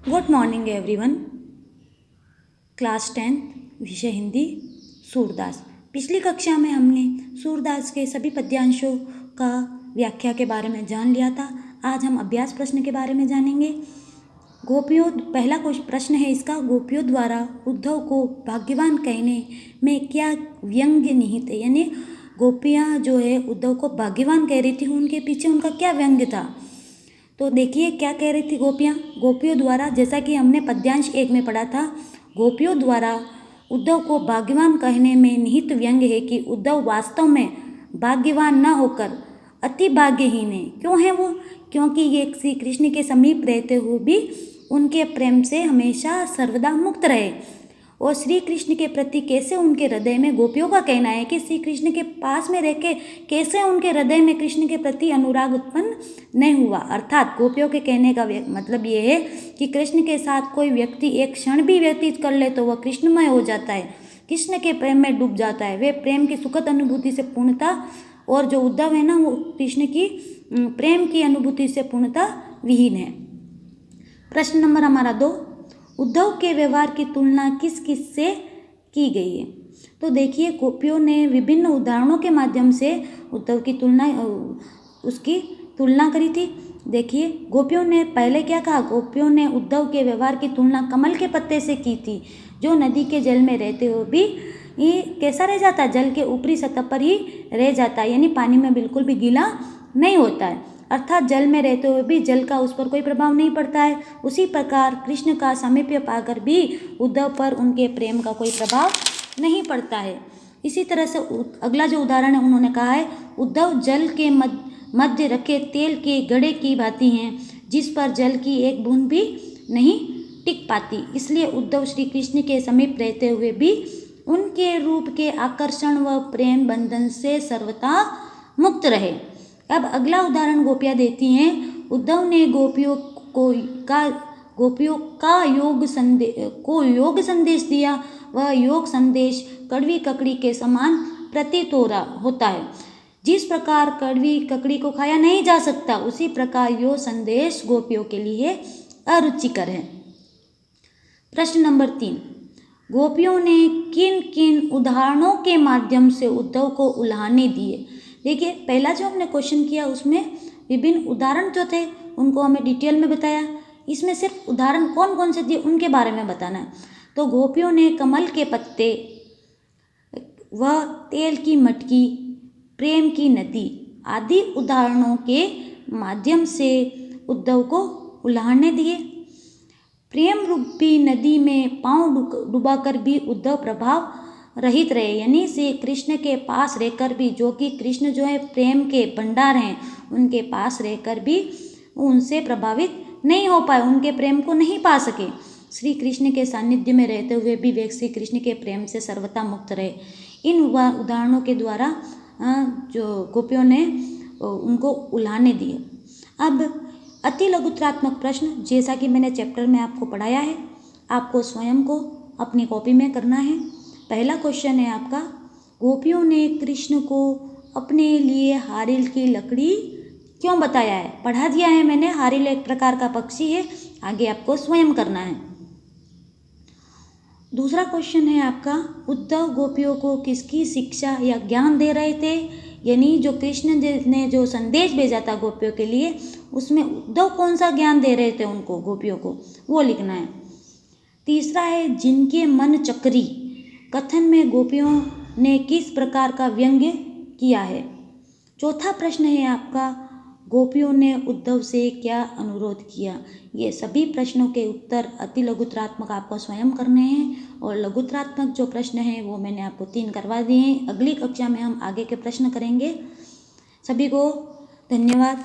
Good morning everyone. Class 10 विषय हिंदी सूरदास। पिछली कक्षा में हमने सूरदास के सभी पद्यांशों का व्याख्या के बारे में जान लिया था। आज हम अभ्यास प्रश्न के बारे में जानेंगे। गोपियों पहला प्रश्न है इसका, गोपियों द्वारा उद्धव को भाग्यवान कहने में क्या व्यंग्य निहित है। यानी गोपियाँ जो है उद्धव को भाग्यवान कह रही थी, उनके पीछे उनका क्या व्यंग्य था। तो देखिए क्या कह रही थी गोपियाँ। गोपियों द्वारा, जैसा कि हमने पद्यांश 1 में पढ़ा था, गोपियों द्वारा उद्धव को भाग्यवान कहने में निहित व्यंग्य है कि उद्धव वास्तव में भाग्यवान न होकर अति भाग्यहीन है। क्यों है वो? क्योंकि ये श्री कृष्ण के समीप रहते हुए भी उनके प्रेम से हमेशा सर्वदा मुक्त रहे। और श्री कृष्ण के प्रति कैसे उनके हृदय में, गोपियों का कहना है कि श्री कृष्ण के पास में रह के कैसे उनके हृदय में कृष्ण के प्रति अनुराग उत्पन्न नहीं हुआ। अर्थात गोपियों के कहने का मतलब ये है कि कृष्ण के साथ कोई व्यक्ति एक क्षण भी व्यतीत कर ले तो वह कृष्णमय हो जाता है, कृष्ण के प्रेम में डूब जाता है। वे प्रेम की सुखद अनुभूति से पूर्णता, और जो उद्धव है ना, वो कृष्ण की प्रेम की अनुभूति से पूर्णता विहीन है। प्रश्न नंबर हमारा 2, उद्धव के व्यवहार की तुलना किस किस से की गई है। तो देखिए गोपियों ने विभिन्न उदाहरणों के माध्यम से उद्धव की उसकी तुलना करी थी। देखिए गोपियों ने पहले क्या कहा, गोपियों ने उद्धव के व्यवहार की तुलना कमल के पत्ते से की थी, जो नदी के जल में रहते हुए भी ये कैसा रह जाता है, जल के ऊपरी सतह पर ही रह जाता है, यानी पानी में बिल्कुल भी गीला नहीं होता है। अर्थात जल में रहते हुए भी जल का उस पर कोई प्रभाव नहीं पड़ता है। उसी प्रकार कृष्ण का सामीप्य पाकर भी उद्धव पर उनके प्रेम का कोई प्रभाव नहीं पड़ता है। इसी तरह से अगला जो उदाहरण है उन्होंने कहा है, उद्धव जल के मध्य रखे तेल के घड़े की भांति हैं, जिस पर जल की एक बूंद भी नहीं टिक पाती। इसलिए उद्धव श्री कृष्ण के समीप रहते हुए भी उनके रूप के आकर्षण व प्रेम बंधन से सर्वथा मुक्त रहे। अब अगला उदाहरण गोपियाँ देती हैं, उद्धव ने गोपियों का योग संदेश दिया। वह योग संदेश कड़वी ककड़ी के समान प्रतीत होता है। जिस प्रकार कड़वी ककड़ी को खाया नहीं जा सकता, उसी प्रकार योग संदेश गोपियों के लिए अरुचिकर है। प्रश्न नंबर 3, गोपियों ने किन किन उदाहरणों के माध्यम से उद्धव को उल्हाने दिए। देखिए पहला जो हमने क्वेश्चन किया उसमें विभिन्न उदाहरण जो थे उनको हमें डिटेल में बताया। इसमें सिर्फ उदाहरण कौन कौन से दिए उनके बारे में बताना है। तो गोपियों ने कमल के पत्ते व तेल की मटकी, प्रेम की नदी आदि उदाहरणों के माध्यम से उद्धव को उल्हाने दिए। प्रेम रूपी नदी में पांव डुबाकर भी उद्धव प्रभाव रहित रहे, यानी से कृष्ण के पास रहकर भी, जो कि कृष्ण जो है प्रेम के भंडार हैं, उनके पास रहकर भी उनसे प्रभावित नहीं हो पाए, उनके प्रेम को नहीं पा सके। श्री कृष्ण के सानिध्य में रहते हुए भी वे श्री कृष्ण के प्रेम से सर्वथा मुक्त रहे। इन उदाहरणों के द्वारा जो गोपियों ने उनको उल्हाने दिए। अब अति लघुत्रात्मक प्रश्न, जैसा कि मैंने चैप्टर में आपको पढ़ाया है, आपको स्वयं को अपनी कॉपी में करना है। पहला क्वेश्चन है आपका, गोपियों ने कृष्ण को अपने लिए हारिल की लकड़ी क्यों बताया है। पढ़ा दिया है मैंने, हारिल एक प्रकार का पक्षी है, आगे आपको स्वयं करना है। दूसरा क्वेश्चन है आपका, उद्धव गोपियों को किसकी शिक्षा या ज्ञान दे रहे थे। यानी जो कृष्ण ने जो संदेश भेजा था गोपियों के लिए, उसमें उद्धव कौन सा ज्ञान दे रहे थे उनको, गोपियों को, वो लिखना है। तीसरा है, जिनके मन चक्री कथन में गोपियों ने किस प्रकार का व्यंग्य किया है। चौथा प्रश्न है आपका, गोपियों ने उद्धव से क्या अनुरोध किया। ये सभी प्रश्नों के उत्तर अति लघुत्रात्मक आपको स्वयं करने हैं, और लघुत्रात्मक जो प्रश्न हैं वो मैंने आपको 3 करवा दिए हैं। अगली कक्षा में हम आगे के प्रश्न करेंगे। सभी को धन्यवाद।